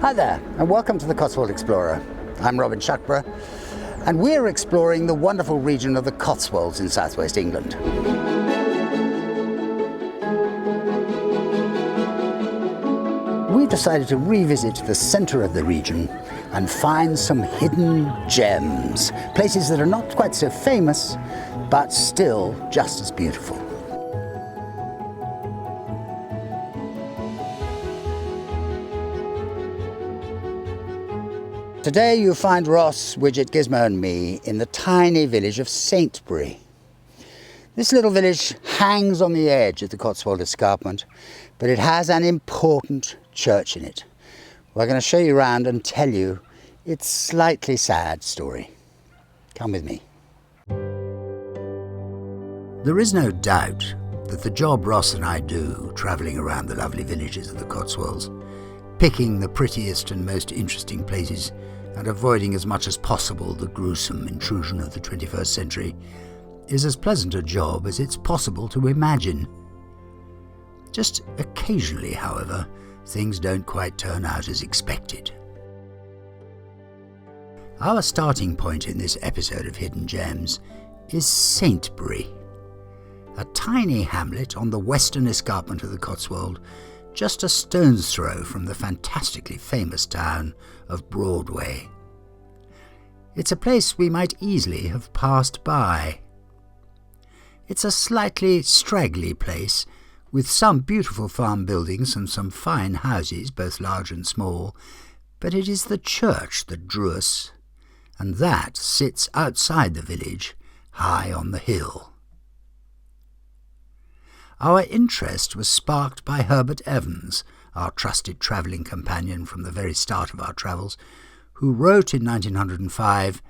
Hi there, and welcome to the Cotswold Explorer. I'm Robin Shuckburgh, and we're exploring the wonderful region of the Cotswolds in southwest England. We decided to revisit the centre of the region and find some hidden gems, places that are not quite so famous, but still just as beautiful. Today you find Ross, Widget, Gizmo and me in the tiny village of Saintbury. This little village hangs on the edge of the Cotswold escarpment, but it has an important church in it. We're going to show you around and tell you its slightly sad story. Come with me. There is no doubt that the job Ross and I do, travelling around the lovely villages of the Cotswolds, picking the prettiest and most interesting places and avoiding as much as possible the gruesome intrusion of the 21st century, is as pleasant a job as it's possible to imagine. Just occasionally, however, things don't quite turn out as expected. Our starting point in this episode of Hidden Gems is Saintbury, a tiny hamlet on the western escarpment of the Cotswold, just a stone's throw from the fantastically famous town of Broadway. It's a place we might easily have passed by. It's a slightly straggly place, with some beautiful farm buildings and some fine houses, both large and small, but it is the church that drew us, and that sits outside the village, high on the hill. Our interest was sparked by Herbert Evans, our trusted travelling companion from the very start of our travels, who wrote in 1905,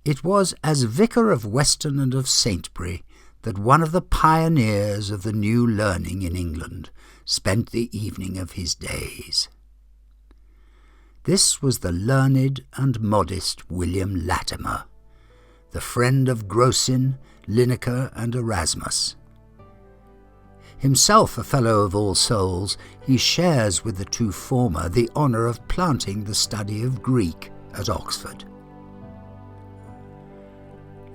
"It was as vicar of Weston and of Saintbury that one of the pioneers of the new learning in England spent the evening of his days." This was the learned and modest William Latimer, the friend of Grocyn, Linacre and Erasmus. Himself a Fellow of All Souls, he shares with the two former the honour of planting the study of Greek at Oxford.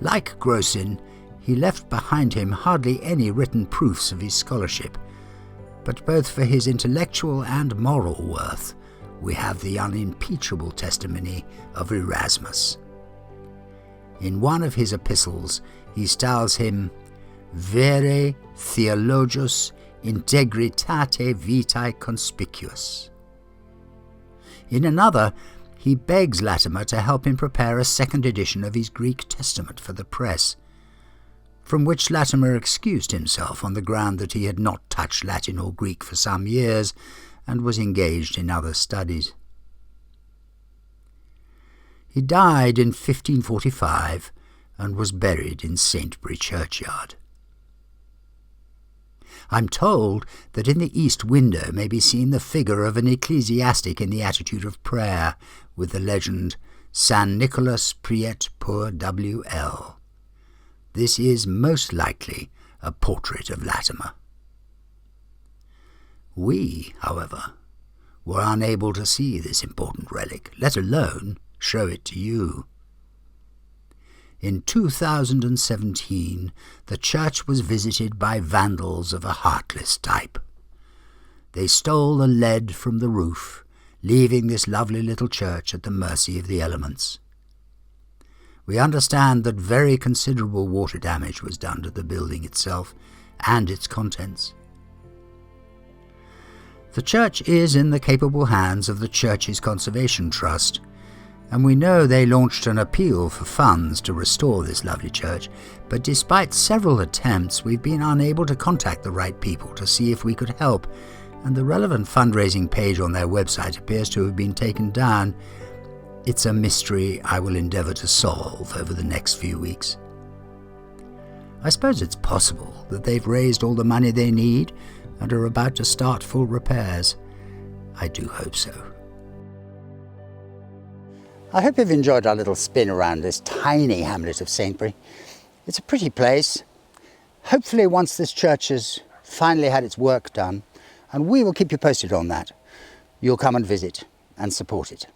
Like Grocyn, he left behind him hardly any written proofs of his scholarship, but both for his intellectual and moral worth we have the unimpeachable testimony of Erasmus. In one of his epistles he styles him vere theologus integritate vitae conspicuous. In another, he begs Latimer to help him prepare a second edition of his Greek Testament for the press, from which Latimer excused himself on the ground that he had not touched Latin or Greek for some years and was engaged in other studies. He died in 1545 and was buried in Saintbury churchyard. I'm told that in the east window may be seen the figure of an ecclesiastic in the attitude of prayer, with the legend, San Nicholas Priet Pur W.L. This is most likely a portrait of Latimer. We, however, were unable to see this important relic, let alone show it to you. In 2017, the church was visited by vandals of a heartless type. They stole the lead from the roof, leaving this lovely little church at the mercy of the elements. We understand that very considerable water damage was done to the building itself and its contents. The church is in the capable hands of the Churches Conservation Trust, and we know they launched an appeal for funds to restore this lovely church, but despite several attempts, we've been unable to contact the right people to see if we could help, and the relevant fundraising page on their website appears to have been taken down. It's a mystery I will endeavour to solve over the next few weeks. I suppose it's possible that they've raised all the money they need and are about to start full repairs. I do hope so. I hope you've enjoyed our little spin around this tiny hamlet of Saintbury. It's a pretty place. Hopefully once this church has finally had its work done, and we will keep you posted on that, you'll come and visit and support it.